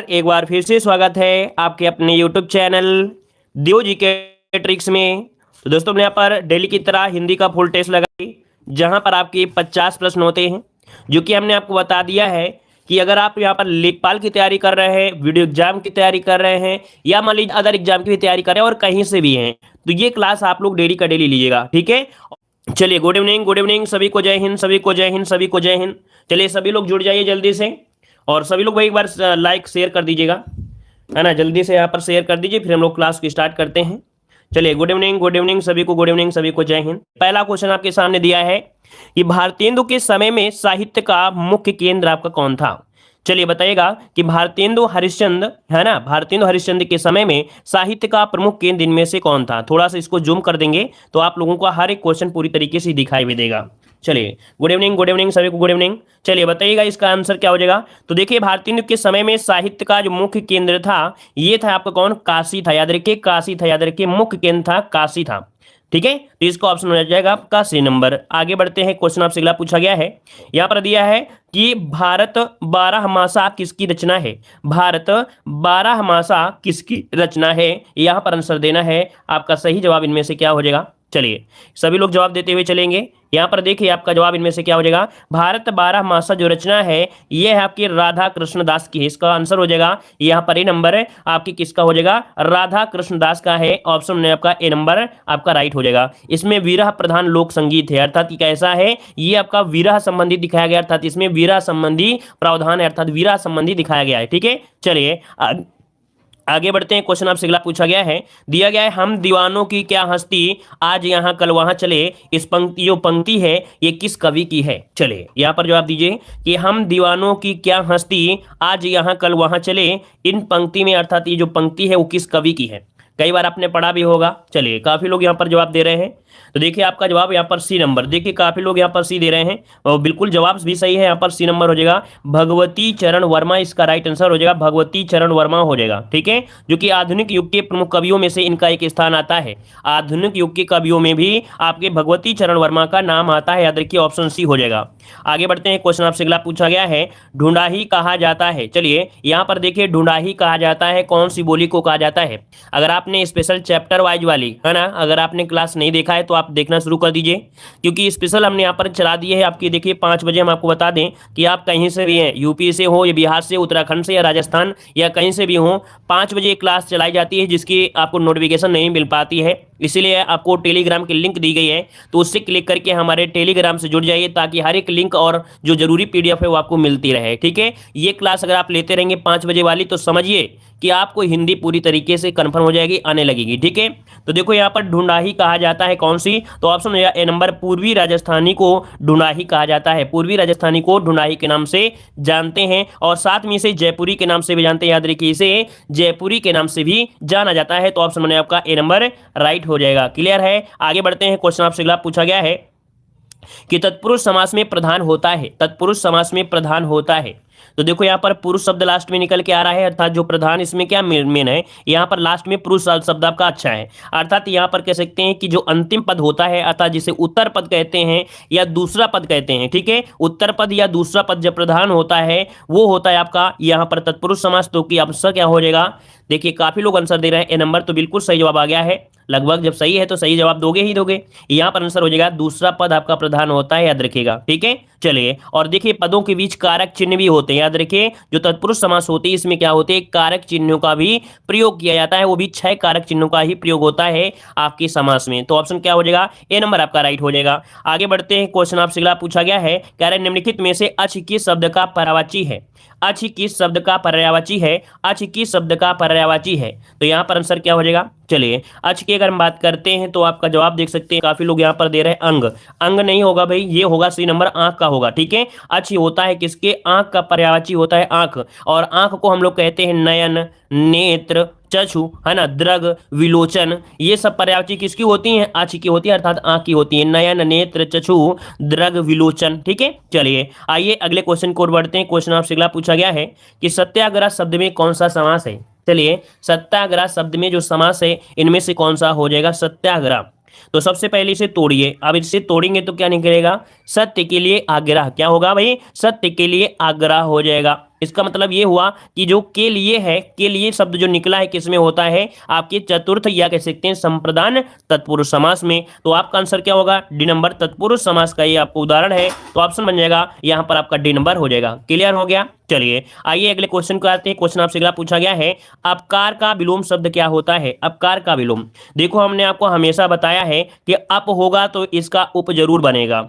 एक बार फिर से स्वागत है आपके अपने YouTube चैनल दियो जी के ट्रिक्स में। तो दोस्तों हमने यहाँ पर डेली की तरह हिंदी का फुल टेस्ट लगाई, जहाँ पर आपके 50 प्रश्न होते हैं, जो कि हमने आपको बता दिया है कि अगर आप यहाँ पर लेखपाल की तैयारी कर रहे हैं, वीडियो एग्जाम की तैयारी कर रहे हैं, या मान लीजिए अदर एग्जाम की भी तैयारी कर रहे हैं और कहीं से भी हैं, तो ये क्लास आप लोग डेली का डेली लीजिएगा, ठीक है। चलिए, गुड इवनिंग सभी को, जय हिंद सभी को, जय हिंद सभी को, जय हिंद। चलिए सभी लोग जुड़ जाइए जल्दी से, और सभी लोग भाई एक बार लाइक शेयर कर दीजिएगा, है ना। जल्दी से यहाँ पर शेयर कर दीजिए, फिर हम लोग क्लास को स्टार्ट करते हैं। चलिए, गुड इवनिंग सभी को, गुड इवनिंग सभी को, जय हिंद। पहला क्वेश्चन आपके सामने दिया है कि भारतेंदु के समय में साहित्य का मुख्य केंद्र आपका कौन था। चलिए बताइएगा कि भारतेंदु हरिश्चंद्र, है ना, भारतेंदु हरिश्चंद्र के समय में साहित्य का प्रमुख केंद्र इनमें से कौन था। थोड़ा सा इसको जूम कर देंगे तो आप लोगों को हर एक क्वेश्चन पूरी तरीके से दिखाई भी देगा। चलिए, गुड इवनिंग सभी को, गुड इवनिंग। चलिए बताइएगा इसका आंसर क्या हो जाएगा। तो देखिए, भारतेंदु के समय में साहित्य का जो मुख्य केंद्र था, ये था आपका कौन, काशी था। याद रखिए, काशी था, याद रखिए, मुख्य केंद्र था काशी था, ठीक है। तो इसका ऑप्शन हो जाएगा आपका सी नंबर। आगे बढ़ते हैं, क्वेश्चन आपसे अगला पूछा गया है, यहां पर दिया है कि भारत बारहमासा किसकी रचना है। भारत बारहमासा किसकी रचना है, यहां पर आंसर देना है। आपका सही जवाब इनमें से क्या हो जाएगा। चलिए सभी लोग जवाब देते हुए चलेंगे। यहां पर देखिए आपका जवाब इनमें से क्या हो जाएगा। भारत बारहमासा जो रचना है, यह है आपकी राधा कृष्ण दास की है। इसका आंसर हो जाएगा यहां पर ए नंबर है आपकी किसका हो जाएगा, राधा कृष्ण दास का है। ऑप्शन में आपका ए नंबर आपका राइट हो जाएगा। इसमें विरह प्रधान लोक संगीत है, अर्थात कि कैसा है, ये आपका विरह संबंधी दिखाया गया, अर्थात इसमें विरह संबंधी प्रावधान है, अर्थात विरह संबंधी दिखाया गया है, ठीक है। चलिए आगे बढ़ते हैं। क्वेश्चन आपसे अगला पूछा गया है, दिया गया है हम दीवानों की क्या हस्ती आज यहाँ कल वहां चले। इस पंक्ति जो पंक्ति है ये किस कवि की है। चलिए यहाँ पर जवाब दीजिए कि हम दीवानों की क्या हस्ती आज यहाँ कल वहां चले, इन पंक्ति में अर्थात ये जो पंक्ति है वो किस कवि की है। कई बार आपने पढ़ा भी होगा। चलिए काफी लोग यहाँ पर जवाब दे रहे हैं, तो देखिए आपका जवाब यहाँ पर सी नंबर। देखिए काफी लोग यहाँ पर सी दे रहे हैं और बिल्कुल जवाब भी सही है। यहाँ पर सी नंबर हो जाएगा भगवती चरण वर्मा, इसका राइट आंसर हो जाएगा भगवती चरण वर्मा हो जाएगा, ठीक है। जो कि आधुनिक युग के प्रमुख कवियों में से इनका एक स्थान आता है। आधुनिक युग के कवियों में भी आपके भगवती चरण वर्मा का नाम आता है, याद रखिए ऑप्शन सी हो जाएगा। आगे बढ़ते हैं, क्वेश्चन आपसे अगला पूछा गया है, ढूंढाही कहा जाता है। चलिए यहाँ पर देखिए, ढूंढाही कहा जाता है कौन सी बोली को कहा जाता है। अगर आपने स्पेशल चैप्टर वाइज वाली, है ना, अगर आपने क्लास नहीं देखा है तो आप देखना शुरू कर दीजिए, क्योंकि स्पेशल हमने यहाँ पर चला दिए है आपकी। देखिए 5 बजे हम आपको बता दें कि आप कहीं से भी हैं, यूपी से हो या बिहार से, उत्तराखंड से या राजस्थान या कहीं से भी हो, 5 बजे क्लास चलाई जाती है, जिसकी आपको नोटिफिकेशन नहीं मिल पाती है। इसीलिए आपको टेलीग्राम की लिंक दी गई है, तो उससे क्लिक करके हमारे टेलीग्राम से जुड़ जाइए, ताकि हर एक लिंक और जो जरूरी पीडीएफ है वो आपको मिलती रहे, ठीक है। ये क्लास अगर आप लेते रहेंगे 5 बजे वाली, तो समझिए कि आपको हिंदी पूरी तरीके से कंफर्म हो जाएगी, आने लगेगी, ठीक है। तो देखो यहाँ पर ढूंढाही कहा जाता है कौन सी, तो ऑप्शन ए नंबर पूर्वी राजस्थानी को ढूंढाही कहा जाता है। पूर्वी राजस्थानी को ढूंढाही के नाम से जानते हैं, और साथ में इसे जयपुरी के नाम से भी जानते हैं, याद रखिए इसे जयपुरी के नाम से भी जाना जाता है। तो ऑप्शन में आपका ए नंबर राइट हो जाएगा। क्लियर है। आगे बढ़ते हैं, क्वेश्चन आपसे अगला पूछा गया है कि तत्पुरुष समास में प्रधान होता है। तत्पुरुष समास में प्रधान होता है, तो देखो यहाँ पर पुरुष शब्द लास्ट में निकल के आ रहा है, अर्थात जो प्रधान इसमें क्या मेन है, यहाँ पर लास्ट में पुरुष शब्द आपका अच्छा है। अर्थात यहाँ पर कह सकते हैं कि जो अंतिम पद होता है, अर्थात जिसे उत्तर पद कहते हैं या दूसरा पद कहते हैं, ठीक है, उत्तर पद या दूसरा पद जब प्रधान होता है वो होता है आपका यहाँ पर तत्पुरुष समास। तो कि आंसर क्या हो जाएगा। देखिए काफी लोग आंसर दे रहे हैं ए नंबर, तो बिल्कुल सही जवाब आ गया है। लगभग जब सही है तो सही जवाब दोगे ही दोगे। यहाँ पर आंसर हो जाएगा दूसरा पद आपका प्रधान होता है, याद रखिएगा, ठीक है। चलिए, और देखिए पदों के बीच कारक चिन्ह भी होते हैं, याद रखिए। जो तत्पुरुष समास होती है इसमें क्या होते हैं, कारक चिन्हों का भी प्रयोग किया जाता है, वो भी 6 कारक चिन्हों का ही प्रयोग होता है आपके समास में। तो ऑप्शन क्या हो जाएगा, ए नंबर आपका राइट हो जाएगा। आगे बढ़ते हैं, क्वेश्चन आपसे अगला पूछा गया है, कह रहे निम्नलिखित में से अच किस शब्द का पर्यायवाची है। अच किस शब्द का पर्यायवाची है, अच किस शब्द का पर्यायवाची है। तो यहाँ पर आंसर क्या हो जाएगा। चलिए अच की अगर हम बात करते हैं तो आपका जवाब देख सकते हैं, काफी लोग यहाँ पर दे रहे हैं अंग। अंग नहीं होगा भाई, ये होगा सी नंबर, आंख का होगा, ठीक है। अच होता है किसके, आंख का पर्यायवाची होता है आंख, और आंख को हम लोग कहते हैं नयन, नेत्र, चक्षु, है ना, दृग, विलोचन, ये सब पर्यायवाची किसकी होती हैं, आंख की होती है, अर्थात आंख की होती है। नयन, नेत्र, चक्षु, दृग, विलोचन, ठीक है। चलिए आइए अगले क्वेश्चन को बढ़ते हैं। क्वेश्चन आपसे अगला पूछा गया है कि सत्याग्रह शब्द में कौन सा समास है। चलिए सत्याग्रह शब्द में जो समास है इनमें से कौन सा हो जाएगा सत्याग्रह। तो सबसे पहले इसे तोड़िए। अब इसे तोड़ेंगे तो क्या निकलेगा, सत्य के लिए आग्रह। क्या होगा भाई, सत्य के लिए आग्रह हो जाएगा। इसका मतलब ये हुआ कि जो के लिए है, के लिए शब्द जो निकला है किसमें होता है, आपके चतुर्थ या कह सकते हैं संप्रदान तत्पुरुष समास में। तो आपका आंसर क्या होगा, डी नंबर, तत्पुरुष समास का ये आपको उदाहरण है, तो ऑप्शन बन जाएगा यहां पर आपका डी नंबर हो जाएगा। क्लियर हो गया। चलिए आइए अगले क्वेश्चन को आते हैं। क्वेश्चन आपसे अगला पूछा गया है, अपकार का विलोम शब्द क्या होता है। अपकार का विलोम, देखो हमने आपको हमेशा बताया है कि अप होगा तो इसका उप जरूर बनेगा,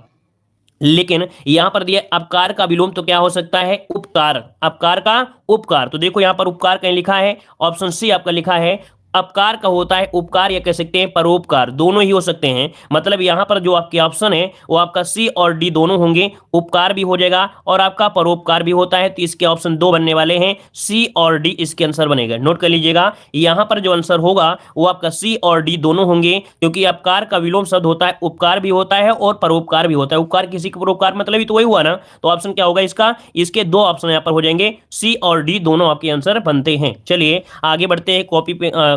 लेकिन यहां पर दिया अपकार का विलोम तो क्या हो सकता है, उपकार, अपकार का उपकार। तो देखो यहां पर उपकार कहीं लिखा है, ऑप्शन सी आपका लिखा है। अपकार का होता है उपकार या कह सकते हैं परोपकार, दोनों ही हो सकते हैं। मतलब यहां पर जो आपके ऑप्शन है वो आपका सी और डी दोनों होंगे, उपकार भी हो जाएगा और आपका परोपकार भी होता है। तो इसके ऑप्शन दो बनने वाले हैं, सी और डी इसके आंसर बनेगा। नोट कर लीजिएगा, यहां पर जो आंसर होगा वो आपका सी और डी दोनों होंगे, क्योंकि अपकार का विलोम शब्द होता है उपकार भी होता है और परोपकार भी होता है। उपकार किसी का परोपकार मतलब ही तो वही हुआ ना। तो ऑप्शन क्या होगा इसका, इसके दो ऑप्शन यहां पर हो जाएंगे, सी और डी दोनों आपके आंसर बनते हैं। चलिए आगे बढ़ते हैं,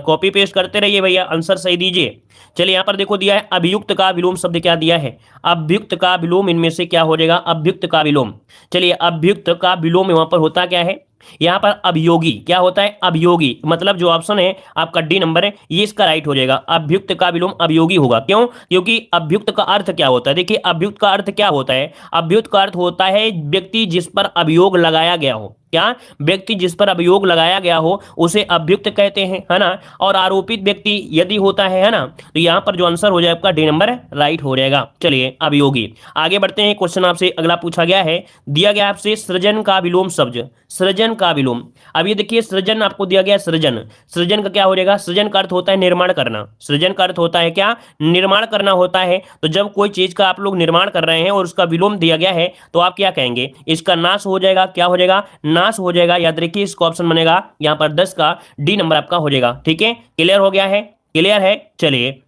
कॉपी पेस्ट करते रहिए भैया, आंसर सही दीजिए। चलिए यहां पर देखो दिया है अभियुक्त का विलोम शब्द क्या दिया है, अभियुक्त का विलोम इनमें से क्या हो जाएगा, अभियुक्त का विलोम। चलिए अभियुक्त का विलोम वहां पर होता क्या है, यहां पर अभियोगी क्या होता है, अभियोगी। मतलब जो ऑप्शन है आपका डी नंबर है ये इसका राइट हो जाएगा। अभियुक्त का विलोम अभियोगी होगा, क्यों, क्योंकि अभियुक्त का अर्थ क्या होता है, देखिए अभियुक्त का अर्थ क्या होता है, अभियुक्त का अर्थ होता है व्यक्ति जिस पर अभियोग लगाया गया हो। क्या, व्यक्ति जिस पर अभियोग लगाया गया हो उसे अभियुक्त कहते हैं, है ना। और आरोपित व्यक्ति यदि होता है ना, तो यहां पर जो आंसर हो जाएगा आपका डी नंबर राइट हो जाएगा। चलिए अभियोगी। आगे बढ़ते हैं, क्वेश्चन आपसे अगला पूछा गया है, दिया गया आपसे सृजन का विलोम शब्द, सृजन का विलोम। अब ये देखिए सृजन आपको दिया गया, सृजन, सृजन का क्या हो जाएगा, सृजन का अर्थ होता है निर्माण करना, सृजन का अर्थ होता है क्या, निर्माण करना होता है। तो जब कोई चीज का आप लोग निर्माण कर रहे हैं और उसका विलोम दिया गया है तो आप क्या कहेंगे, इसका नाश हो जाएगा, क्या हो जाएगा, नाश हो जाएगा। याद रखिए इसका ऑप्शन बनेगा यहां पर 10 का डी नंबर आपका हो जाएगा। ठीक है, क्लियर हो गया है, क्लियर है। चलिए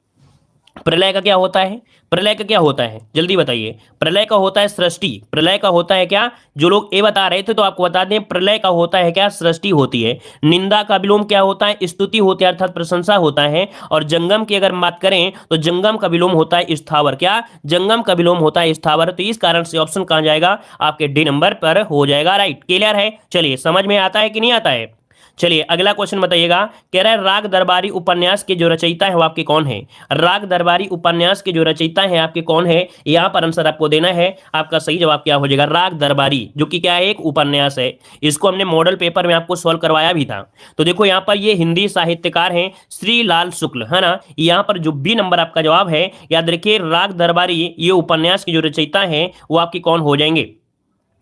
प्रलय का क्या होता है, प्रलय का क्या होता है जल्दी बताइए, प्रलय का होता है सृष्टि, प्रलय का होता है क्या, जो लोग ए बता रहे थे तो आपको बता दें प्रलय का होता है क्या, सृष्टि होती है। निंदा का विलोम क्या होता है, स्तुति होती है अर्थात प्रशंसा होता है। और जंगम की अगर बात करें तो जंगम का विलोम होता है स्थावर, क्या, जंगम का विलोम होता है स्थावर। तो इस कारण से ऑप्शन कहां जाएगा, आपके डी नंबर पर हो जाएगा राइट। क्लियर है, चलिए समझ में आता है कि नहीं आता है। चलिए अगला क्वेश्चन बताइएगा, कह रहा है राग दरबारी उपन्यास के जो रचयिता है वो आपके कौन है, राग दरबारी उपन्यास के जो रचयिता है आपके कौन है। यहां पर आंसर आपको देना है, आपका सही जवाब क्या हो जाएगा, राग दरबारी, जो कि क्या है, एक उपन्यास है। इसको हमने मॉडल पेपर में आपको सॉल्व करवाया भी था। तो देखो यहां पर ये हिंदी साहित्यकार हैं श्रीलाल शुक्ल, है ना। यहां पर जो बी नंबर आपका जवाब है, याद रखिए राग दरबारी ये उपन्यास के जो रचयिता है वो आपके कौन हो जाएंगे।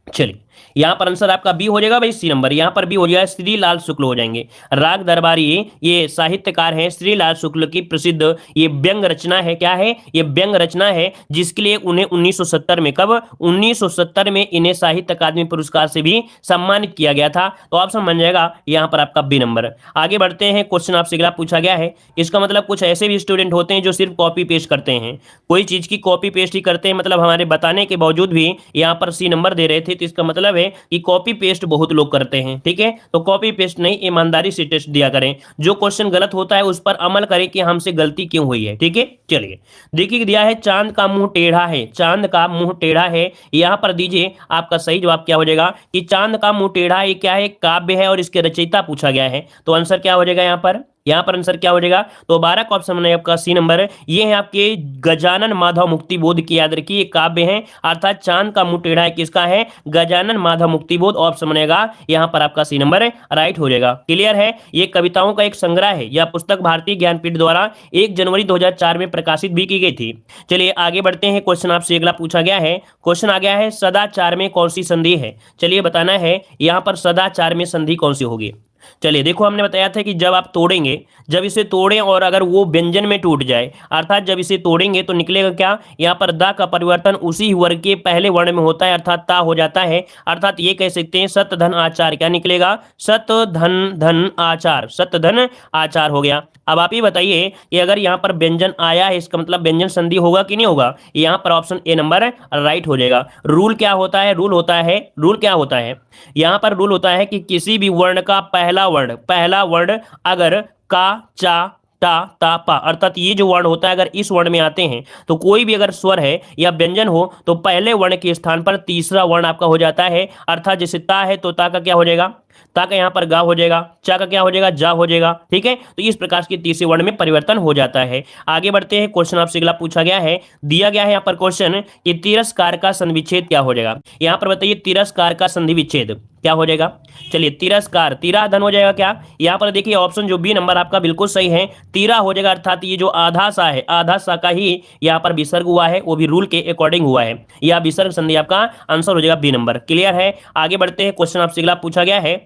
चलिए यहां पर आंसर आपका बी हो जाएगा भाई, सी नंबर, यहां पर बी हो जाएगा, श्रीलाल शुक्ल हो जाएंगे। राग दरबारी ये साहित्यकार हैं श्रीलाल शुक्ल की प्रसिद्ध ये व्यंग रचना है, क्या है, ये व्यंग रचना है, जिसके लिए उन्हें 1970 में, कब, 1970 में इन्हें साहित्य अकादमी पुरस्कार से भी सम्मानित किया गया था। तो ऑप्शन बन जाएगा यहां पर आपका बी नंबर। आगे बढ़ते हैं, क्वेश्चन आपसे अगला पूछा गया है, इसका मतलब कुछ ऐसे भी स्टूडेंट होते हैं जो सिर्फ कॉपी पेस्ट करते हैं, कोई चीज की कॉपी पेस्ट ही करते हैं, मतलब हमारे बताने के बावजूद भी यहां पर सी नंबर दे रहे थे। तो इसका मतलब है कि कॉपी पेस्ट बहुत लोग करते हैं। ठीक है, तो कॉपी पेस्ट नहीं, ईमानदारी से टेस्ट दिया करें, जो क्वेश्चन गलत होता है उस पर अमल करें कि हमसे गलती क्यों हुई है। ठीक है, चलिए देखिए दिया है चांद का मुंह टेढ़ा है, चांद का मुंह टेढ़ा है, यहां पर दीजिए आपका सही जवाब क्या हो जाएगा कि चांद का मुंह टेढ़ा ये क्या है, काव्य है और इसके रचयिता पूछा गया है। तो आंसर क्या हो जाएगा यहां पर, यहां पर आंसर क्या हो जाएगा, तो 12 का ऑप्शन है आपका सी नंबर। ये है आपके गजानन माधव मुक्तिबोध की, याद रखिए काव्य है, अर्थात चांद का मुंह टेढ़ा है किसका है, गजानन माधव मुक्तिबोध, ऑप्शन बनेगा यहां पर आपका सी नंबर राइट हो जाएगा। क्लियर है, ये कविताओं का एक संग्रह है, यह पुस्तक भारतीय ज्ञानपीठ द्वारा 1 जनवरी 2004 में प्रकाशित भी की गई थी। चलिए आगे बढ़ते हैं, क्वेश्चन आपसे अगला पूछा गया है, क्वेश्चन आ गया है सदाचार में कौन सी संधि है। चलिए बताना है यहां पर सदाचार में संधि कौन सी होगी। चलिए देखो हमने बताया था कि जब आप तोड़ेंगे, जब इसे तोड़ें और अगर वो व्यंजन में टूट जाए, अर्थात जब इसे तोड़ेंगे तो निकलेगा क्या, यहाँ पर दा का परिवर्तन उसी वर्ग के पहले वर्ण में होता है, अर्थात ता हो जाता है। अर्थात ये कह सकते हैं सत धन आचार, क्या निकलेगा, सत धन धन आचार, सत धन आचार हो गया। अब आप ये बताइए कि अगर यहाँ पर व्यंजन आया है इसका मतलब व्यंजन संधि होगा कि नहीं होगा, यहाँ पर ऑप्शन ए नंबर राइट हो जाएगा। रूल क्या होता है, रूल होता है, रूल क्या होता है, यहाँ पर रूल होता है कि किसी भी वर्ण का पहला वर्ण अगर का, चा, टा ता पा, अर्थात ये जो वर्ण होता है अगर इस वर्ण में आते हैं तो कोई भी अगर स्वर है या व्यंजन हो तो पहले वर्ण के स्थान पर तीसरा वर्ण आपका हो जाता है। अर्थात जैसे ता है तो ता का क्या हो जाएगा, ता का यहाँ पर गा हो जाएगा, चा का क्या हो जाएगा, जा हो जाएगा। ठीक है, तो इस प्रकार के तीसरे वर्ण में परिवर्तन हो जाता है। आगे बढ़ते हैं, क्वेश्चन आपसे अगला पूछा गया है, दिया गया है यहाँ पर क्वेश्चन कि तिरस्कार का संधिविच्छेद क्या हो जाएगा। यहाँ पर बताइए तिरस्कार का संधिविच्छेद क्या हो जाएगा। चलिए तिरस्कार, तीरा धन हो जाएगा क्या, यहाँ पर देखिए ऑप्शन जो बी नंबर आपका बिल्कुल सही है, तीरा हो जाएगा। अर्थात ये जो आधा सा है, आधा सा का ही यहाँ पर विसर्ग हुआ है, वो भी रूल के अकॉर्डिंग हुआ है, या विसर्ग संधि आपका आंसर हो जाएगा बी नंबर। क्लियर है। आगे बढ़ते हैं, क्वेश्चन आपसे अगला पूछा गया है,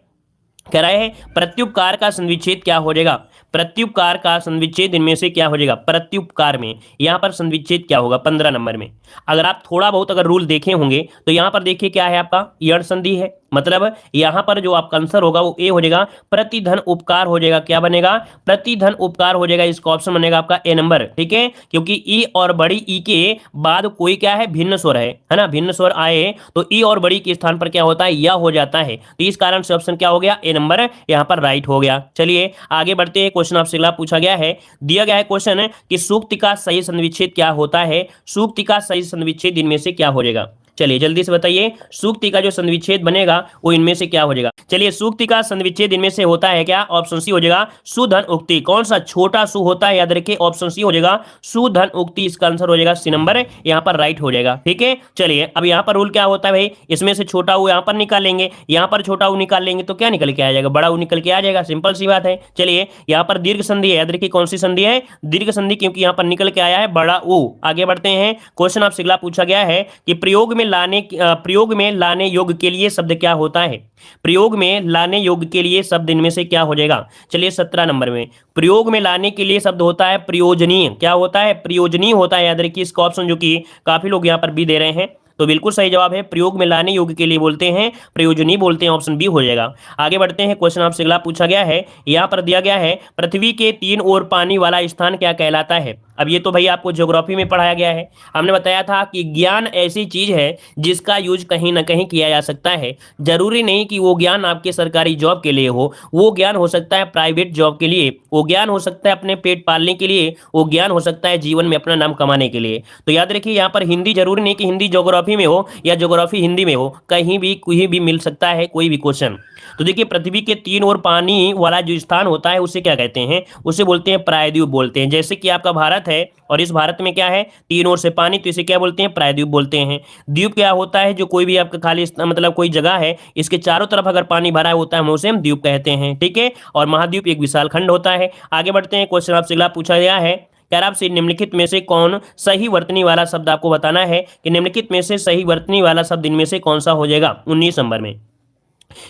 कह रहा है प्रत्युपकार का संधिविच्छेद क्या हो जाएगा। प्रत्युपकार का संधिविच्छेद इनमें से क्या हो जाएगा। प्रत्युपकार में यहाँ पर संधिविच्छेद क्या होगा 15 नंबर में। अगर आप थोड़ा बहुत अगर रूल देखे होंगे तो यहाँ पर देखिए क्या है आपका यण संधि है, मतलब यहाँ पर जो आपका आंसर होगा वो ए हो जाएगा, प्रतिधन उपकार हो जाएगा। क्या बनेगा, प्रतिधन उपकार हो जाएगा। इसका ऑप्शन बनेगा आपका ए नंबर। ठीक है, क्योंकि ई और बड़ी ई के बाद कोई क्या है, भिन्न स्वर है ना, भिन्न स्वर आए तो ई और बड़ी के स्थान पर क्या होता है, या हो जाता है। तो इस कारण से ऑप्शन क्या हो गया, ए नंबर यहाँ पर राइट हो गया। चलिए आगे बढ़ते हैं, क्वेश्चन आपसे अगला पूछा गया है, दिया गया है क्वेश्चन कि सूक्ति का सही संधिविच्छेद क्या होता है। सूक्ति का सही संधिविच्छेद इनमें से क्या हो जाएगा। चलिए जल्दी से बताइए, सूक्ति का जो संधिविच्छेद बनेगा वो इनमें से क्या हो जाएगा। चलिए सूक्ति का संधिविच्छेद इनमें से होता है क्या, ऑप्शन सी हो जाएगा सुधन उक्ति। कौन सा छोटा सु होता है, याद रखिए ऑप्शन सी हो जाएगा सुधन उक्ति। इसका आंसर हो जाएगा सी नंबर, यहाँ पर राइट हो जाएगा। ठीक है, चलिए अब यहाँ पर रूल क्या होता है भाई, इसमें से छोटा ऊ यहाँ पर निकालेंगे, यहाँ पर छोटा ऊ निकाल लेंगे तो क्या निकल के आ जाएगा, बड़ा ऊ निकल के आ जाएगा। सिंपल सी बात है। चलिए यहाँ पर दीर्घ संधि है, याद रखिए कौन सी संधि है, दीर्घ संधि, क्योंकि यहाँ पर निकल के आया है बड़ा ऊ। आगे बढ़ते हैं, क्वेश्चन आपसे अगला पूछा गया है कि प्रयोग में लाने योग्य के लिए शब्द क्या होता है। प्रयोग में लाने योग्य के लिए शब्द इनमें से क्या हो जाएगा। चलिए 17 नंबर में प्रयोग में लाने के लिए शब्द होता है प्रयोजनीय। क्या होता है, प्रयोजनीय होता है। याद रखिए इसका ऑप्शन जो कि काफी लोग यहाँ पर भी दे रहे हैं, तो बिल्कुल सही जवाब है, प्रयोग में लाने योग्य के लिए बोलते हैं प्रयोजनीय बोलते हैं, ऑप्शन बी हो जाएगा। आगे बढ़ते हैं, क्वेश्चन आपसे अगला पूछा गया है, यहाँ पर दिया गया है पृथ्वी के 3 ओर पानी वाला स्थान क्या कहलाता है। अब ये तो भाई आपको ज्योग्राफी में पढ़ाया गया है। हमने बताया था कि ज्ञान ऐसी चीज है जिसका यूज कहीं ना कहीं किया जा सकता है। जरूरी नहीं कि वो ज्ञान आपके सरकारी जॉब के लिए हो, वो ज्ञान हो सकता है प्राइवेट जॉब के लिए, वो ज्ञान हो सकता है अपने पेट पालने के लिए, वो ज्ञान हो सकता है जीवन में अपना नाम कमाने के लिए। तो याद रखिए यहाँ पर हिंदी जरूरी नहीं कि हिंदी ज्योग्राफी में हो या ज्योग्राफी हिंदी में हो, कहीं भी मिल सकता है कोई भी क्वेश्चन। तो देखिए पृथ्वी के 3 ओर पानी वाला जो स्थान होता है उसे क्या कहते हैं, उसे बोलते हैं प्रायद्वीप बोलते हैं। जैसे कि आपका भारत है और इस भारत में क्या है 3 ओर से पानी, तो इसे क्या बोलते हैं, प्रायद्वीप बोलते हैं। द्वीप क्या होता है, जो कोई भी आपका खाली मतलब कोई जगह है इसके चारों तरफ अगर पानी भरा होता है उसे हम द्वीप कहते हैं। ठीक है, और महाद्वीप एक विशाल खंड होता है। आगे बढ़ते हैं, क्वेश्चन आपसे अगला पूछा गया है, क्या आपसे निम्नलिखित में से कौन सही वर्तनी वाला शब्द आपको बताना है कि निम्नलिखित में से सही वर्तनी वाला शब्द इनमें से कौन सा हो जाएगा 19 नंबर में।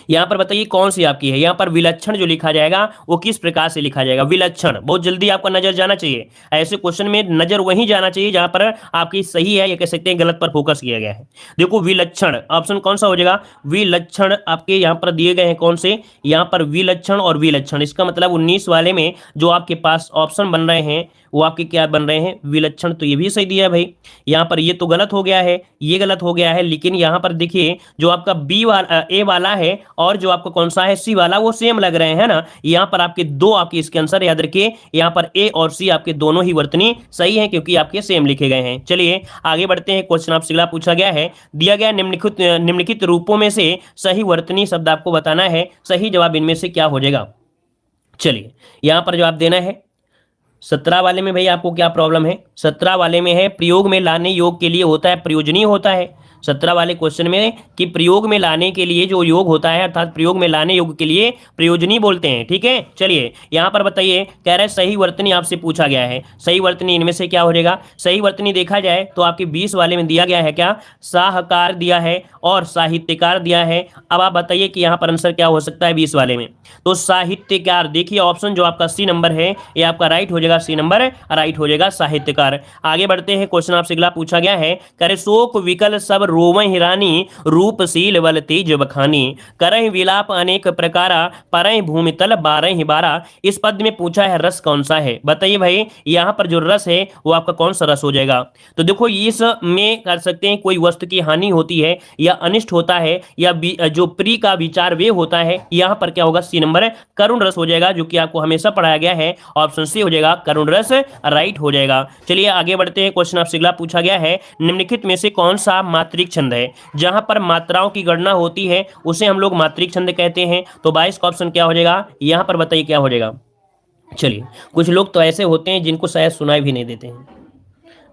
यहाँ पर बताइए कौन सी आपकी है। यहाँ पर विलक्षण जो लिखा जाएगा वो किस प्रकार से लिखा जाएगा। विलक्षण बहुत जल्दी आपका नजर जाना चाहिए, ऐसे क्वेश्चन में नजर वहीं जाना चाहिए जहां पर आपकी सही है या कह सकते हैं गलत पर फोकस किया गया है। देखो विलक्षण ऑप्शन कौन सा हो जाएगा, विलक्षण आपके यहाँ पर दिए गए हैं कौन से, यहाँ पर विलक्षण और विलक्षण। इसका मतलब 19 वाले में जो आपके पास ऑप्शन बन रहे हैं वो आपके क्या बन रहे हैं, विलक्षण। तो ये भी सही दिया है भाई। यहाँ पर ये तो गलत हो गया है, ये गलत हो गया है, लेकिन यहाँ पर देखिए जो आपका बी वाला ए वाला है और जो आपका कौन सा है सी वाला वो सेम लग रहे हैं ना। यहाँ पर आपके दो आपके इसके आंसर याद रखिए, यहाँ पर ए और सी आपके दोनों ही वर्तनी सही है क्योंकि आपके सेम लिखे गए हैं। चलिए आगे बढ़ते हैं, क्वेश्चन आपसे अगला पूछा गया है, दिया गया निम्नलिखित रूपों में से सही वर्तनी शब्द आपको बताना है, सही जवाब इनमें से क्या हो जाएगा। चलिए यहाँ पर जवाब देना है। 17 वाले में भाई आपको क्या प्रॉब्लम है, 17 वाले में है प्रयोग में लाने योग के लिए होता है प्रयोजनीय होता है। 17 वाले क्वेश्चन में कि प्रयोग में लाने के लिए जो योग होता है अर्थात प्रयोग में लाने योग के लिए प्रयोजनीय बोलते हैं। ठीक है, चलिए यहाँ पर बताइए, कह रहे सही वर्तनी आपसे पूछा गया है, सही वर्तनी इनमें से क्या हो जाएगा। सही वर्तनी देखा जाए तो आपके 20 वाले में दिया गया है क्या, साहकार दिया है और साहित्यकार दिया है। अब आप बताइए कि यहाँ पर आंसर क्या हो सकता है 20 वाले में। तो साहित्यकार देखिए ऑप्शन जो आपका सी नंबर है ये आपका राइट हो जाएगा, सी नंबर राइट हो जाएगा साहित्यकार। आगे बढ़ते हैं, क्वेश्चन आपसे अगला पूछा गया है, कह रहे शोक विकल सब रोवं हिरानी, रूपशील बल तेज बखानी, करहि विलाप अनेक प्रकारा, परहि भूमि तल बारहि ही बारा। इस पद में पूछा है रस कौन सा है, बताइए भाई यहाँ पर जो रस है वो आपका कौन सा रस हो जाएगा। तो देखो इस में कर सकते हैं कोई वस्तु की हानि होती है या अनिष्ट होता है या जो प्री का विचार वे होता है, यहाँ पर क्या होगा, सी नंबर करुण रस हो जाएगा, जो कि आपको हमेशा पढ़ाया गया है। ऑप्शन सी हो जाएगा करुण रस, राइट हो जाएगा। चलिए आगे बढ़ते हैं। क्वेश्चन आपसे अगला पूछा गया है, निम्नलिखित में से कौन सा मात्रिक छंद है। जहां पर मात्राओं की गणना होती है उसे हम लोग मात्रिक छंद कहते हैं। तो 22 का ऑप्शन क्या हो जाएगा, यहां पर बताइए क्या हो जाएगा। चलिए कुछ लोग तो ऐसे होते हैं जिनको शायद सुनाई भी नहीं देते हैं।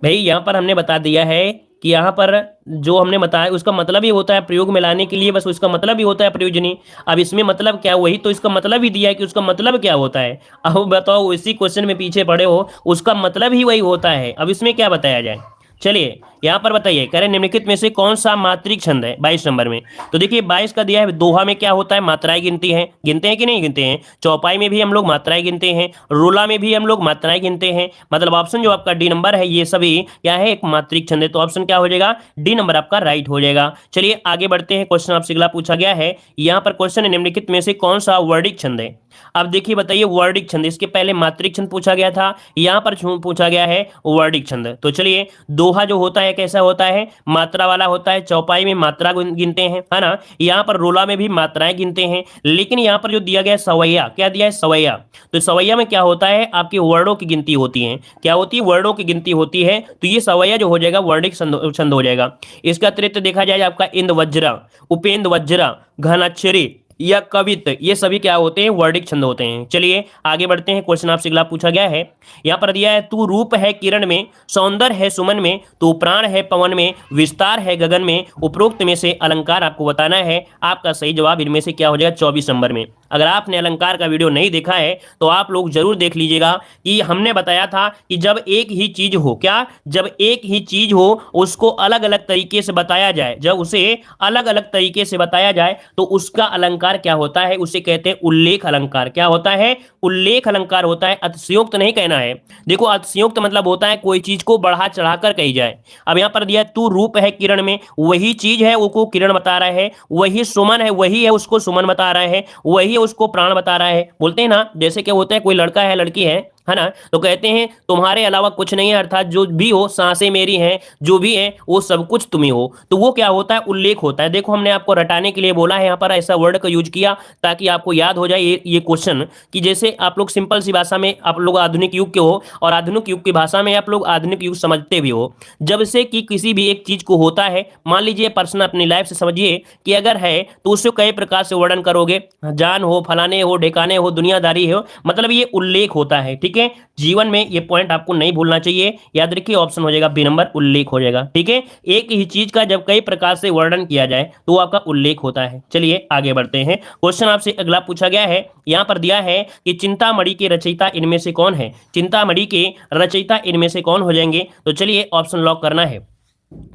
भाई यहाँ पर हमने बता दिया है कि यहाँ पर जो हमने बताया उसका मतलब ही होता है प्रयोग में लाने के लिए, बस उसका मतलब ही होता है प्रयोजनी। अब इसमें मतलब क्या, वही तो इसका मतलब ही दिया है कि उसका मतलब क्या होता है। अब बताओ इसी क्वेश्चन में पीछे पड़े हो, उसका मतलब ही वही होता है, अब इसमें क्या बताया जाए। चलिए यहाँ पर बताइए, कह रहे निम्नलिखित में से कौन सा मात्रिक छंद है 22 नंबर में। तो देखिए 22 का दिया है, दोहा में क्या होता है, मात्राएं गिनती हैं, गिनते हैं कि नहीं गिनते हैं। चौपाई में भी हम लोग मात्राएं गिनते हैं, रोला में भी हम लोग मात्राएं गिनते हैं। मतलब ऑप्शन जो आपका डी नंबर है ये सभी क्या है, एक मात्रिक छंद है। तो ऑप्शन क्या हो जाएगा, डी नंबर आपका राइट हो जाएगा। चलिए आगे बढ़ते हैं। क्वेश्चन आपसे अगला पूछा गया है, यहाँ पर क्वेश्चन है निम्नलिखित में से कौन सा वर्णिक छंद है। अब देखिए बताइए वर्णिक छंद, इसके पहले मात्रिक छंद पूछा गया था, यहाँ पर पूछा गया है वर्णिक छंद। तो चलिए दोहा जो होता है कैसा होता है, मात्रा वाला होता है। चौपाई में मात्रा गिनते हैं, है ना। यहाँ पर रोला में भी मात्राएं गिनते हैं, लेकिन यहाँ पर जो दिया गया है सवैया, क्या दिया है, सवैया। तो सवैया में क्या होता है, आपकी वर्णों की गिनती होती है। क्या होती है, वर्णों की गिनती होती है। तो ये सवैया जो हो जाएगा वर्णिक छंद हो जाएगा। इसका अतिरिक्त देखा जाए आपका इंद वज्रा, उपेंद्र वज्रा, घनाक्षरी या कवित, ये सभी क्या होते हैं, वर्णिक छंद होते हैं। चलिए आगे बढ़ते हैं। क्वेश्चन आपसे अगला पूछा गया है, यहाँ पर दिया है तू रूप है किरण में, सौंदर्य है सुमन में, तू प्राण है पवन में, विस्तार है गगन में, उपरोक्त में से अलंकार आपको बताना है। आपका सही जवाब इनमें से क्या हो जाएगा 24 नंबर में। अगर आपने अलंकार का वीडियो नहीं देखा है तो आप लोग जरूर देख लीजिएगा कि हमने बताया था कि जब एक ही चीज हो, क्या, जब एक ही चीज हो उसको अलग अलग तरीके से बताया जाए, जब उसे अलग अलग तरीके से बताया जाए तो उसका अलंकार क्या होता है, उसे कहते हैं उल्लेख अलंकार। क्या होता है, उल्लेख अलंकार होता है। अतिशयोक्त नहीं कहना है। देखो अतिशयोक्त मतलब होता है कोई चीज को बढ़ा चढ़ाकर कही जाए। अब यहां पर दिया तू रूप है किरण में, वही चीज है उसको किरण बता रहा है, वही सुमन है वही है उसको सुमन बता रहा है, वही उसको प्राण बता रहा है। बोलते हैं ना, जैसे क्या होता है कोई लड़का है लड़की है ना, तो कहते हैं तुम्हारे अलावा कुछ नहीं है, अर्थात जो भी हो सांसें मेरी हैं, जो भी है वो सब कुछ तुम ही हो। तो वो क्या होता है, उल्लेख होता है। देखो हमने आपको रटाने के लिए बोला है, यहाँ पर ऐसा वर्ड का यूज किया ताकि आपको याद हो जाए ये क्वेश्चन, कि जैसे आप लोग सिंपल सी भाषा में, आप लोग आधुनिक युग के हो और आधुनिक युग की भाषा में आप लोग आधुनिक युग समझते भी हो। जब से कि किसी भी एक चीज को होता है, मान लीजिए पर्सन अपनी लाइफ से समझिए कि अगर है तो उसे कई प्रकार से वर्णन करोगे, जान हो, फलाने हो, ढेकाने हो, दुनियादारी हो, मतलब ये उल्लेख होता है। ठीक है, जीवन में ये पॉइंट आपको नहीं भूलना चाहिए, याद रखिए ऑप्शन हो जाएगा बी नंबर, उल्लेख हो जाएगा। ठीक है, एक ही चीज का जब कई प्रकार से वर्णन किया जाए तो वो आपका उल्लेख होता है। चलिए आगे बढ़ते हैं। क्वेश्चन आपसे अगला पूछा गया है, यहां पर दिया है कि चिंतामणि के रचयिता इनमें से कौन है। चिंतामणि के रचयिता इनमें से कौन हो जाएंगे, तो चलिए ऑप्शन लॉक करना है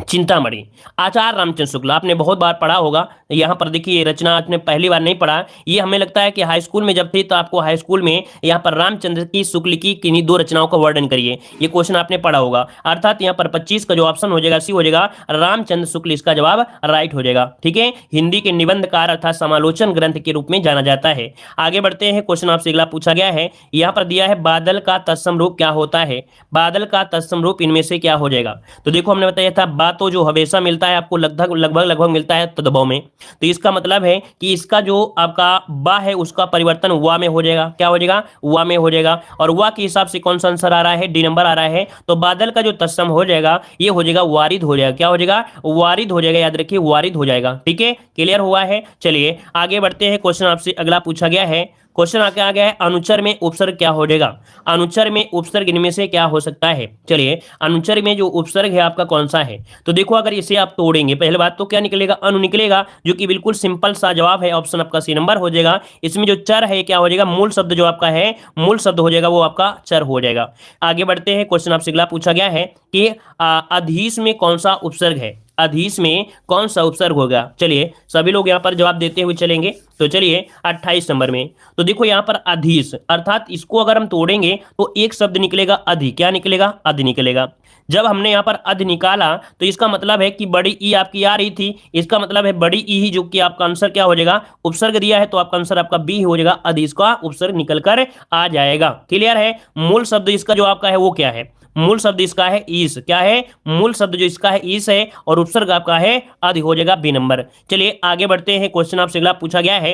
चिंतामणि, आचार्य रामचंद्र शुक्ल। आपने बहुत बार पढ़ा होगा, यहाँ पर देखिए रचना आपने पहली बार नहीं पढ़ा, ये हमें लगता है कि हाई स्कूल में जब थे तो आपको हाई स्कूल में यहाँ पर रामचंद्र की शुक्ल की किन्हीं दो रचनाओं का वर्णन करिए, ये क्वेश्चन आपने पढ़ा होगा। अर्थात यहाँ पर 25 का जो ऑप्शन हो जाएगा सी हो जाएगा रामचंद्र शुक्ल, इसका जवाब राइट हो जाएगा। ठीक है, हिंदी के निबंधकार अर्थात समालोचन ग्रंथ के रूप में जाना जाता है। आगे बढ़ते हैं। क्वेश्चन आपसे अगला पूछा गया है, यहाँ पर दिया है बादल का तत्सम रूप क्या होता है। बादल का तत्सम रूप इनमें से क्या हो जाएगा। तो देखो हमने बताया था बा तो जो हमेशा मिलता है आपको लगभग मिलता है तद्भव में, तो इसका मतलब है कि इसका जो आपका बा है उसका परिवर्तन वा में हो जाएगा। क्या हो जाएगा, वा में हो जाएगा। और वा के हिसाब से कौन सा आंसर आ रहा है, डी नंबर आ रहा है। तो बादल का जो तत्सम हो जाएगा ये हो जाएगा वारिद हो जाएगा। क्या हो जाएगा, वारिद हो जाएगा, याद रखिए वारिद हो जाएगा। ठीक है, क्लियर हुआ है। चलिए आगे बढ़ते हैं। क्वेश्चन आपसे अगला पूछा गया है, क्वेश्चन आगे आ गया है अनुचर में उपसर्ग क्या हो जाएगा। अनुचर में उपसर्ग इनमें से क्या हो सकता है। चलिए अनुचर में जो उपसर्ग है आपका कौन सा है। तो देखो अगर इसे आप तोड़ेंगे पहले बात तो क्या निकलेगा, अनु निकलेगा, जो कि बिल्कुल सिंपल सा जवाब है, ऑप्शन आपका सी नंबर हो जाएगा। इसमें जो चर है क्या हो जाएगा, मूल शब्द जो आपका है मूल शब्द हो जाएगा, वो आपका चर हो जाएगा। आगे बढ़ते हैं। क्वेश्चन आपसे अगला पूछा गया है कि अधीश में कौन सा उपसर्ग है। अधीश में कौन सा उपसर्ग होगा। चलिए सभी लोग यहाँ पर जवाब देते हुए चलेंगे। तो चलिए 28 नंबर में, तो देखो यहाँ पर अधीश, अर्थात इसको अगर हम तोड़ेंगे तो एक शब्द निकलेगा अधि। क्या निकलेगा, अधि निकलेगा। जब हमने यहाँ पर अध निकाला तो इसका मतलब है कि बड़ी ई आपकी आ रही थी, इसका मतलब है बड़ी ई ही जो कि आपका आंसर क्या हो जाएगा, उपसर्ग दिया है तो आपका आंसर आपका बी हो जाएगा, अध इसका उपसर्ग निकल कर आ जाएगा। क्लियर है। मूल शब्द इसका जो आपका है वो क्या है, मूल शब्द इसका है ईस। क्या है, मूल शब्द जो इसका है ईस है और उपसर्ग आपका है अध, हो जाएगा बी नंबर। चलिए आगे बढ़ते हैं। क्वेश्चन आपसे अगला पूछा गया है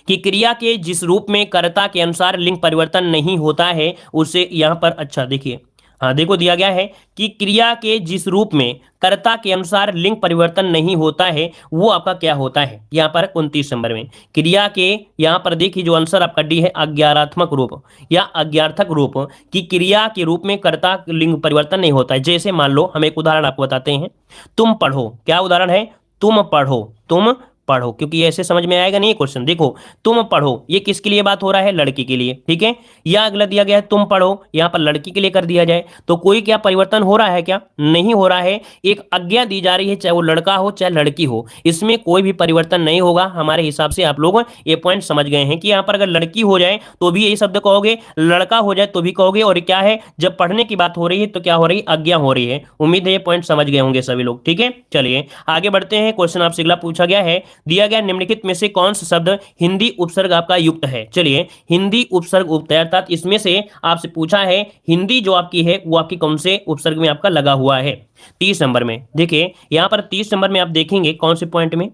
कि क्रिया के जिस रूप में कर्ता के अनुसार लिंग परिवर्तन नहीं होता है उसे यहां पर, अच्छा देखिए, हाँ देखो दिया गया है कि क्रिया के जिस रूप में कर्ता के अनुसार लिंग परिवर्तन नहीं होता है वो आपका क्या होता है, यहाँ पर 29 नंबर में क्रिया के, यहाँ पर देखिए जो आंसर आपका डी है अज्ञातात्मक रूप या अज्ञार्थक रूप, कि क्रिया के रूप में कर्ता लिंग परिवर्तन नहीं होता है। जैसे मान लो हम एक उदाहरण आपको बताते हैं, तुम पढ़ो, क्या उदाहरण है, तुम पढ़ो, तुम पढ़ो, क्योंकि ऐसे समझ में आएगा नहीं क्वेश्चन। देखो तुम पढ़ो, ये किसके लिए बात हो रहा है, लड़की के लिए, ठीक है। या अगला दिया गया है तुम पढ़ो, यहां पर लड़की के लिए कर दिया जाए तो कोई क्या परिवर्तन हो रहा है, क्या नहीं हो रहा है। एक आज्ञा दी जा रही है, चाहे वो लड़का हो चाहे लड़की हो, इसमें कोई भी परिवर्तन नहीं होगा। हमारे हिसाब से आप लोग ये पॉइंट समझ गए हैं कि यहां पर अगर लड़की हो जाए तो भी यही शब्द कहोगे, लड़का हो जाए तो भी कहोगे, और क्या है जब पढ़ने की बात हो रही है तो क्या हो रही है, आज्ञा हो रही है। उम्मीद है ये पॉइंट समझ गए होंगे सभी लोग, ठीक है। चलिए आगे बढ़ते हैं। क्वेश्चन आपसे अगला पूछा गया है, दिया गया निम्नलिखित में से कौन सा शब्द हिंदी उपसर्ग आपका युक्त है। चलिए हिंदी उपसर्ग युक्त है, अर्थात इसमें से आपसे पूछा है हिंदी जो आपकी है वो आपकी कौन से उपसर्ग में आपका लगा हुआ है। 30 नंबर में देखिए, यहां पर 30 नंबर में आप देखेंगे कौन से पॉइंट में,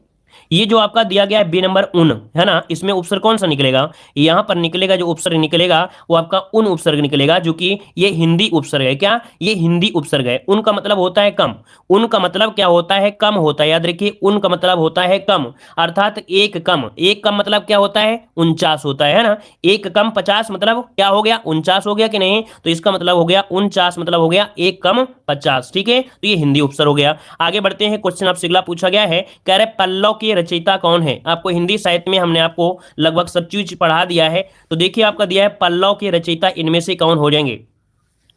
ये जो आपका दिया गया है बी नंबर उन, है ना, इसमें उपसर्ग कौन सा निकलेगा, यहां पर निकलेगा जो उपसर्ग निकलेगा वो आपका उन उपसर्ग निकलेगा, जो कि ये हिंदी उपसर्ग है। क्या, ये हिंदी उपसर्ग है। उन का मतलब होता है कम, उन का मतलब क्या होता है, कम होता है। याद रखिए उन का मतलब होता है कम, अर्थात एक कम, एक कम मतलब क्या होता है, 49 होता है ना। एक कम 50 मतलब क्या हो गया, 49 हो गया कि नहीं, तो इसका मतलब हो गया 49 मतलब हो गया एक कम 50, ठीक है। तो ये हिंदी उपसर्ग हो गया। आगे बढ़ते हैं। क्वेश्चन आपसे अगला पूछा गया है, कह रहे पल्लव की रचयिता कौन है। आपको हिंदी साहित्य में हमने आपको लगभग सब चीज पढ़ा दिया है, तो देखिए आपका दिया है पल्लव के रचयिता इनमें से कौन हो जाएंगे।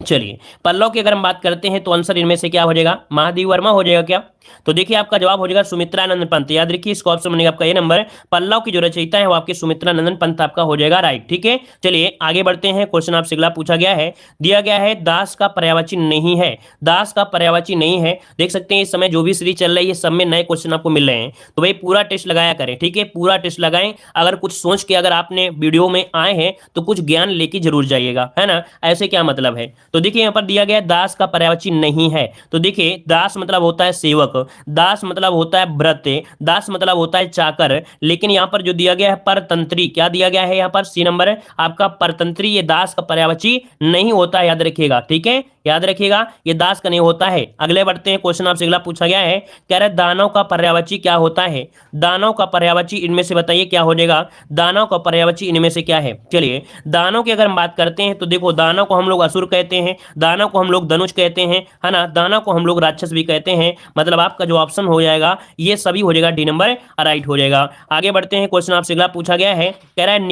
चलिए पल्लव की अगर हम बात करते हैं तो आंसर इनमें से क्या हो जाएगा, महादेव वर्मा हो जाएगा क्या। तो देखिए आपका जवाब हो जाएगा सुमित्रानंद पंत। याद रखिए इसको ऑप्शन बनेगा आपका ये नंबर, पल्लव की जो रचयिता है वो आपके सुमित्रानंदन पंत आपका हो जाएगा राइट, ठीक है। चलिए आगे बढ़ते हैं। क्वेश्चन आपसे अगला पूछा गया है, दिया गया है दास का पर्यायवाची नहीं है, दास का पर्यायवाची नहीं है। देख सकते हैं इस समय जो भी सीरीज चल रही है सब में नए क्वेश्चन आपको मिल रहे हैं, तो भाई पूरा टेस्ट लगाया करें, ठीक है, पूरा टेस्ट लगाएं। अगर कुछ सोच के अगर आपने वीडियो में आए हैं तो कुछ ज्ञान लेके जरूर जाइएगा, है ना, ऐसे क्या मतलब है। तो देखिए यहाँ पर दिया गया दास का पर्यायवाची नहीं है, तो देखिए दास मतलब होता है सेवक, दास मतलब होता है भृत्य, दास मतलब होता है चाकर, लेकिन यहाँ पर जो दिया गया है परतंत्री, क्या दिया गया है यहाँ पर सी नंबर आपका परतंत्री, ये दास का पर्यायवाची नहीं होता है, याद रखिएगा, ठीक है, याद रखिएगा ये दास का नहीं होता है। अगले बढ़ते हैं। क्वेश्चन आपसे अगला पूछा गया है, कह रहे दानव का पर्यायवाची क्या होता है, दानव का पर्यायवाची इनमें से बताइए क्या हो जाएगा, दानव का पर्यायवाची इनमें से क्या है। चलिए दानव की अगर हम बात करते हैं तो देखो दानव को हम लोग असुर कहते हैं, दानव को हम लोग धनुष कहते हैं, है ना, दानव को हम लोग राक्षस भी कहते हैं। मतलब आपका जो ऑप्शन हो जाएगा ये सभी हो जाएगा डी नंबर राइट हो जाएगा। आगे बढ़ते हैं। क्वेश्चन आपसे अगला पूछा गया है, कह रहा है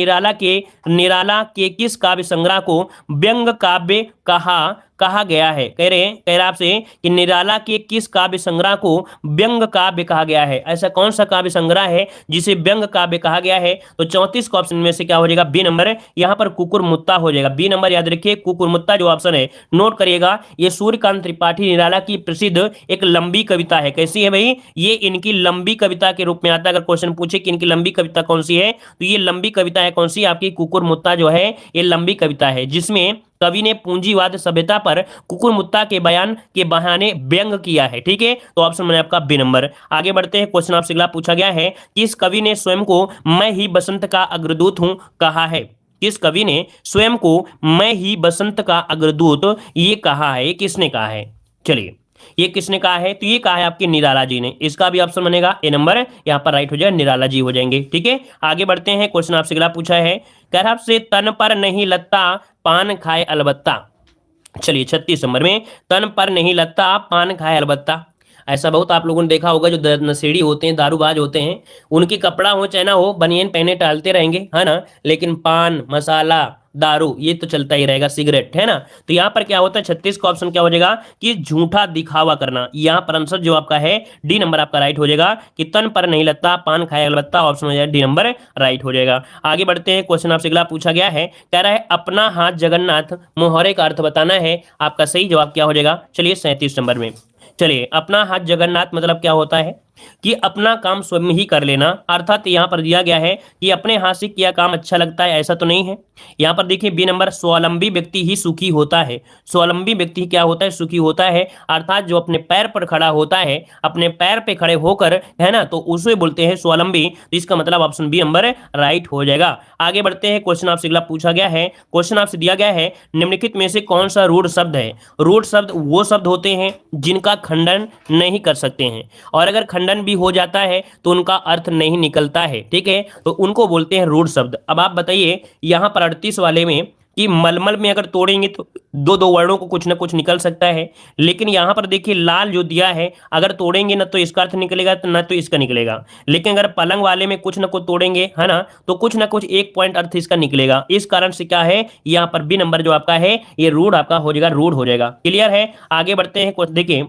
निराला के किस काव्य संग्रह को व्यंग काव्य कहा गया है। कह रहे आपसे कि निराला के किस काव्य संग्रह को व्यंग काव्य कहा गया है। ऐसा कौन सा काव्य संग्रह है जिसे व्यंग काव्य कहा गया है। तो 34 का ऑप्शन में से क्या हो जाएगा, बी नंबर, यहां पर कुकुरमुत्ता हो जाएगा, बी नंबर याद रखिए कुकुरमुत्ता जो ऑप्शन है नोट करिएगा। ये सूर्यकांत त्रिपाठी निराला की प्रसिद्ध एक लंबी कविता है। कैसी है भाई, ये इनकी लंबी कविता के रूप में आता है। अगर क्वेश्चन पूछे कि इनकी लंबी कविता कौन सी है तो ये लंबी कविता है कौन सी, आपकी कुकुरमुत्ता जो है ये लंबी कविता है, जिसमें कवि ने पूंजीवाद सभ्यता पर कुकुरमुत्ता के बयान के बहाने व्यंग किया है, ठीक है। तो ऑप्शन में आपका बी नंबर। आगे बढ़ते हैं। क्वेश्चन आपसे अगला पूछा गया है, किस कवि ने स्वयं को मैं ही बसंत का अग्रदूत हूं कहा है। किस कवि ने स्वयं को मैं ही बसंत का अग्रदूत ये कहा है, किसने कहा है। चलिए ये किसने कहा है, तो ये कहा है आपके निराला जी ने, इसका भी ऑप्शन बनेगा ए नंबर, यहां पर राइट हो जाएगा निराला जी हो जाएंगे, ठीक है। आगे बढ़ते हैं। क्वेश्चन आपसे अगला पूछा है, कह रहा आपसे तन पर नहीं लगता पान खाए अलबत्ता। चलिए 36 नंबर में, तन पर नहीं लगता पान खाए अलबत्ता, ऐसा बहुत आप लोगों ने देखा होगा, जो नशेड़ी होते हैं, दारूबाज होते हैं, उनकी कपड़ा हो चाहे ना हो, बनियान पहने टहलते रहेंगे, है ना, लेकिन पान मसाला दारू ये तो चलता ही रहेगा, सिगरेट, है ना। तो यहाँ पर क्या होता है, 36 का ऑप्शन क्या हो जाएगा कि झूठा दिखावा करना। यहाँ पर आंसर जो आपका है डी नंबर आपका राइट हो जाएगा कि तन पर नहीं लगता पान खाया अलबत्ता, ऑप्शन हो जाएगा डी नंबर राइट हो जाएगा। आगे बढ़ते हैं, क्वेश्चन आपसे अगला पूछा गया है, कह रहा है अपना हाथ जगन्नाथ मोहरे का अर्थ बताना है। आपका सही जवाब क्या हो जाएगा, चलिए 37 नंबर में। चलिए, अपना हाथ जगन्नाथ मतलब क्या होता है कि अपना काम स्वयं ही कर लेना, अर्थात यहाँ पर दिया गया है कि अपने हाथ से किया काम अच्छा लगता है, ऐसा तो नहीं है। यहाँ पर देखिए बी नंबर, स्वावलंबी व्यक्ति ही सुखी होता है। स्वावलंबी व्यक्ति क्या होता है, सुखी होता है, अर्थात जो अपने पैर पर खड़ा होता है, अपने पैर पे खड़े होकर, है ना, तो उसे बोलते हैं स्वावलंबी। तो इसका मतलब ऑप्शन बी नंबर राइट हो जाएगा। आगे बढ़ते हैं, क्वेश्चन आपसे अगला पूछा गया है, क्वेश्चन आपसे दिया गया है निम्नलिखित में से कौन सा रूढ़ शब्द है। रूढ़ शब्द वो शब्द होते हैं जिनका खंडन नहीं कर सकते हैं, और अगर खंडन भी हो जाता है तो उनका अर्थ नहीं निकलता है, ठीक है, तो उनको बोलते हैं रूढ़ शब्द। अब आप बताइए यहां पर 38 वाले में कि मलमल में अगर तोड़ेंगे तो दो दो वर्णों को कुछ ना कुछ निकल सकता है, लेकिन यहां पर देखिए लाल जो दिया है, अगर तोड़ेंगे ना तो इसका अर्थ निकलेगा तो ना तो इसका निकलेगा, लेकिन अगर पलंग वाले में कुछ ना कुछ तोड़ेंगे, है ना, तो कुछ ना कुछ एक पॉइंट अर्थ इसका निकलेगा। इस कारण से क्या है, यहां पर बी नंबर जो आपका है ये रूढ़ आपका हो जाएगा, रूढ़ हो जाएगा। क्लियर है। आगे बढ़ते हैं, कुछ देखिए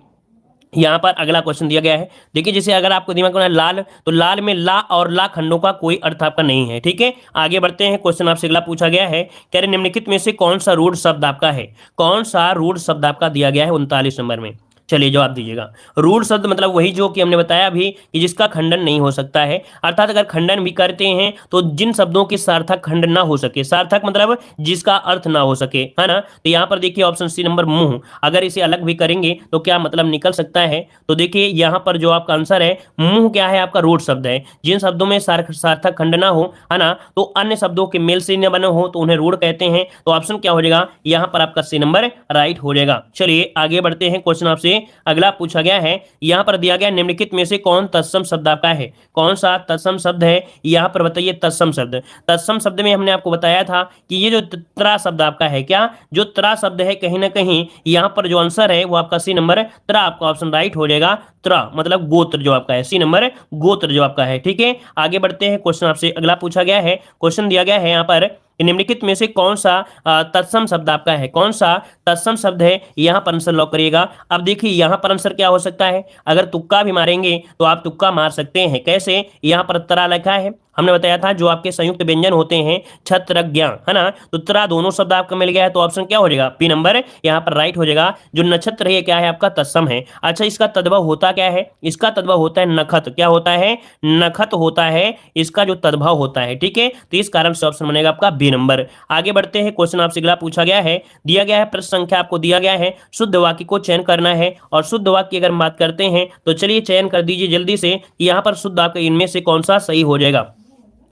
यहाँ पर अगला क्वेश्चन दिया गया है, देखिए जैसे अगर आपको दिमाग में लाल, तो लाल में ला और ला खंडों का कोई अर्थ आपका नहीं है, ठीक है। आगे बढ़ते हैं, क्वेश्चन आपसे अगला पूछा गया है, कह रहे निम्नलिखित में से कौन सा रूढ़ शब्द आपका है, कौन सा रूढ़ शब्द आपका दिया गया है 39 नंबर में। चलिए जवाब दीजिएगा। रूढ़ शब्द मतलब वही जो कि हमने बताया अभी कि जिसका खंडन नहीं हो सकता है, अर्थात अगर खंडन भी करते हैं तो जिन शब्दों के सार्थक खंडन ना हो सके, सार्थक मतलब जिसका अर्थ ना हो सके, है ना। तो यहाँ पर देखिए ऑप्शन सी नंबर मुंह, अगर इसे अलग भी करेंगे तो क्या मतलब निकल सकता है, तो देखिए यहाँ पर जो आपका आंसर है मुंह क्या है, आपका रूढ़ शब्द है। जिन शब्दों में सार्थक खंड ना हो, है ना, तो अन्य शब्दों के मेल से न बने हो तो उन्हें रूढ़ कहते हैं। तो ऑप्शन क्या हो जाएगा, यहाँ पर आपका सी नंबर राइट हो जाएगा। चलिए आगे बढ़ते हैं, क्वेश्चन आपसे अगला पूछा गया है, यहां पर दिया गया निम्नलिखित में से कौन तत्सम शब्द आपका है, कौन सा तत्सम शब्द है, यहां पर बताइए तत्सम शब्द। तत्सम शब्द में हमने आपको बताया था कि ये जो त्रा शब्द आपका है, क्या जो त्रा शब्द है, कहीं ना कहीं यहां पर जो आंसर है वो आपका सी नंबर त्रा, आपका ऑप्शन राइट हो जाएगा। त्रा मतलब गोत्र जो आपका है, सी नंबर गोत्र जो आपका है, ठीक है। आगे बढ़ते हैं, क्वेश्चन आपसे अगला पूछा गया है, क्वेश्चन दिया गया है यहाँ पर निम्नलिखित में से कौन सा तत्सम शब्द आपका है, कौन सा तत्सम शब्द है, यहां पर आंसर लॉक करिएगा। अब देखिए यहां पर आंसर क्या हो सकता है, अगर तुक्का भी मारेंगे तो आप तुक्का मार सकते हैं, कैसे, यहां पर तरा लिखा है, हमने बताया था जो आपके संयुक्त व्यंजन होते हैं छत्रज्ञ, है ना, तो तरा दोनों शब्द आपका मिल गया है, तो ऑप्शन क्या हो जाएगा, पी नंबर यहाँ पर राइट हो जाएगा। जो नक्षत्र है क्या है आपका तत्सम है। अच्छा इसका तद्भव होता क्या है, इसका तद्भव होता है नखत, क्या होता है, नखत होता है इसका जो तद्भव होता है, ठीक है, तो इस कारण से ऑप्शन बनेगा आपका बी नंबर। आगे बढ़ते हैं, क्वेश्चन आपसे अगला पूछा गया है, दिया गया है प्रश्न संख्या आपको दिया गया है, शुद्ध वाक्य को चयन करना है, और शुद्ध वाक्य की अगर हम बात करते हैं तो चलिए चयन कर दीजिए जल्दी से, यहाँ पर शुद्ध वाक्य इनमें से कौन सा सही हो जाएगा।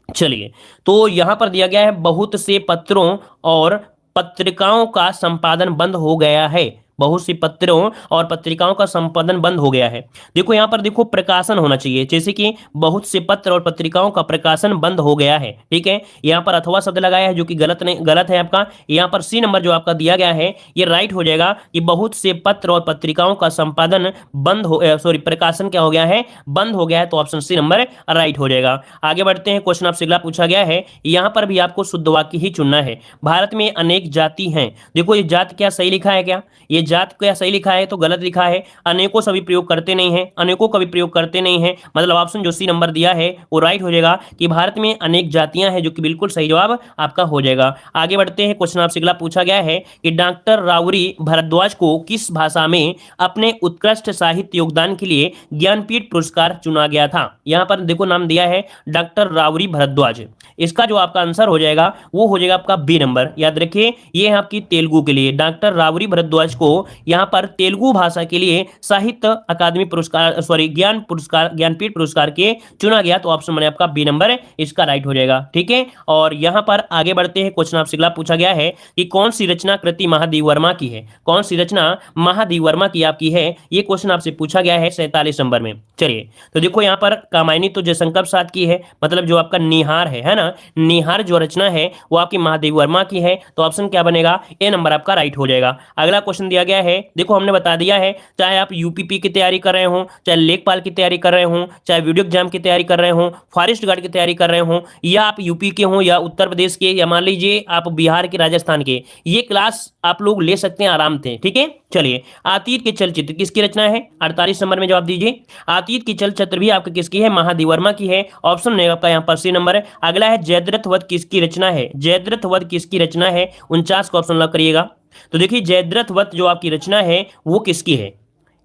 चलिए तो यहां पर दिया गया है बहुत से पत्रों और पत्रिकाओं का संपादन बंद हो गया है, बहुत सी पत्रों और पत्रिकाओं का संपादन बंद हो गया है। देखो यहाँ पर देखो प्रकाशन होना चाहिए, जैसे कि बहुत से पत्र और पत्रिकाओं का प्रकाशन बंद हो गया है, ठीक है। यहाँ पर अथवा शब्द लगाया है जो कि गलत नहीं, गलत है आपका। यहाँ पर सी नंबर जो आपका दिया गया है ये राइट हो जाएगा कि बहुत से पत्र और पत्रिकाओं का संपादन बंद हो, सॉरी प्रकाशन क्या हो गया है, बंद हो गया है, तो ऑप्शन सी नंबर राइट हो जाएगा। आगे बढ़ते हैं, क्वेश्चन आपसे अगला पूछा गया है, यहाँ पर भी आपको शुद्ध वाक्य ही चुनना है। भारत में अनेक जाति हैं, देखो ये जात क्या सही लिखा है, क्या ये जात क्या सही लिखा है, तो गलत लिखा है। अनेकों सभी प्रयोग करते नहीं है, अनेकों का भी प्रयोग करते नहीं है, मतलब ऑप्शन जो सी नंबर दिया है वो राइट हो जाएगा कि भारत में अनेक जातियां हैं, जो कि बिल्कुल सही जवाब आपका हो जाएगा। आगे बढ़ते हैं, क्वेश्चन आपसे अगला पूछा गया है कि डॉक्टर रावरी भरद्वाज को किस भाषा में अपने उत्कृष्ट साहित्य योगदान के लिए ज्ञानपीठ पुरस्कार चुना गया था। यहाँ पर देखो नाम दिया है डॉक्टर रावरी भरद्वाज, इसका जो आपका आंसर हो जाएगा वो हो जाएगा आपका बी नंबर। याद रखिए ये है आपकी तेलुगु के लिए, डॉक्टर रावरी भरद्वाज को यहाँ पर तेलुगु भाषा के लिए साहित्य अकादमी पुरस्कार, सॉरी ज्ञानपीठ पुरस्कार के चुना गया, तो ऑप्शन बने आपका बी नंबर, इसका राइट हो जाएगा, ठीक है। और यहाँ पर आगे बढ़ते हैं, क्वेश्चन आपसे अगला पूछा गया है कि कौन सी रचना कृति महादेव वर्मा की है, कौन सी रचना महादेव वर्मा की आपकी है, ये क्वेश्चन आपसे पूछा गया है 47 नंबर में। चलिए तो देखो यहाँ पर कामायनी तो जयशंकर प्रसाद की है, मतलब जो आपका निहार है ना, निहार जो रचना है वो आपकी महादेव वर्मा की है, तो ऑप्शन क्या बनेगा, ए नंबर आपका राइट हो जाएगा। अगला क्वेश्चन दिया गया है, देखो हमने बता दिया है, चाहे आप यूपीपी की तैयारी कर रहे हो, चाहे लेखपाल की तैयारी कर रहे हो, चाहे वीडियो एग्जाम की तैयारी कर रहे हो, फॉरेस्ट गार्ड की तैयारी कर रहे हो, या आप यूपी के हो या उत्तर प्रदेश के या मान लीजिए आप बिहार के, राजस्थान के, ये क्लास आप लोग ले सकते हैं आराम से। ठीक है, चलिए अतीत के चलचित्र किसकी रचना है? 48 नंबर में जवाब दीजिए। अतीत की चलचित्र भी आपकी किसकी है? महादेव वर्मा की है। ऑप्शन नहीं आपका यहाँ पर सी नंबर है। अगला है जयद्रथ वध किसकी रचना है? जयद्रथ वध किसकी रचना है? 49 को ऑप्शन लॉक करिएगा। तो देखिए जयद्रथ वध जो आपकी रचना है वो किसकी है?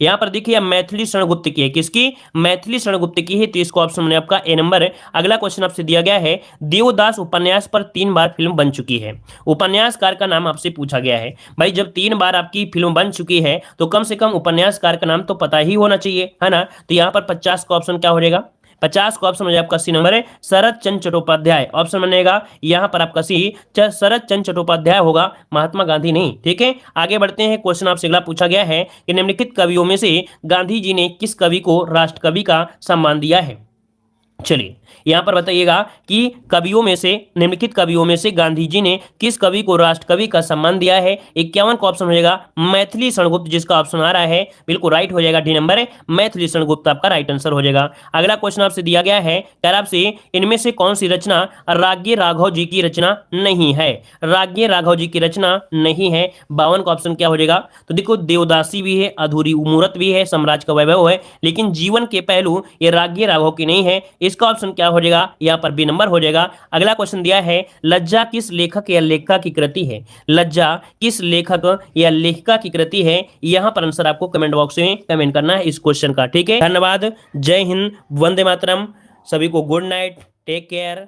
यहाँ पर देखिए मैथिली शरणगुप्त की है। किसकी? मैथिली शरणगुप्त की है। तो इसको ऑप्शन में आपका ए नंबर है। अगला क्वेश्चन आपसे दिया गया है, देवदास उपन्यास पर 3 बार फिल्म बन चुकी है। उपन्यासकार का नाम आपसे पूछा गया है। भाई जब 3 बार आपकी फिल्म बन चुकी है तो कम से कम उपन्यासकार का नाम तो पता ही होना चाहिए, है ना? तो यहाँ पर 50 का ऑप्शन क्या हो जाएगा? 50 का ऑप्शन हो जाए आपका सी नंबर है, शरद चंद्र चट्टोपाध्याय। ऑप्शन बनेगा यहाँ पर आपका सी, शरद चंद्र चट्टोपाध्याय होगा, महात्मा गांधी नहीं। ठीक है, आगे बढ़ते हैं। क्वेश्चन आपसे अगला पूछा गया है कि निम्नलिखित कवियों में से गांधी जी ने किस कवि को राष्ट्रकवि का सम्मान दिया है? चलिए यहां पर बताइएगा कि कवियों में से, निम्नलिखित कवियों में से गांधी जी ने किस कवि को राष्ट्रकवि का सम्मान दिया है? 51 का ऑप्शन हो जाएगा मैथिली शरणगुप्त, जिसका ऑप्शन आ रहा है बिल्कुल राइट हो जाएगा, डी नंबर है, मैथिली शरणगुप्त आपका राइट आंसर हो जाएगा। अगला क्वेश्चन आपसे दिया गया है, कह रहा आपसे इनमें से कौन सी रचना राज्ञ राघव जी की रचना नहीं है? राज्ञ राघव जी की रचना नहीं है। 52 का ऑप्शन क्या हो जाएगा? तो देखो देवदासी भी है, अधूरी मूरत भी है, साम्राज्य का वैभव है, लेकिन जीवन के पहलू ये राज्ञ राघव की नहीं है। इसका ऑप्शन क्या हो जाएगा? यहाँ पर बी नंबर हो जाएगा। अगला क्वेश्चन दिया है, लज्जा किस लेखक या लेखिका की कृति है? लज्जा किस लेखक या लेखिका की कृति है? यहाँ पर आंसर आपको कमेंट बॉक्स में कमेंट करना है इस क्वेश्चन का। ठीक है, धन्यवाद, जय हिंद, वंदे मातरम, सभी को गुड नाइट, टेक केयर।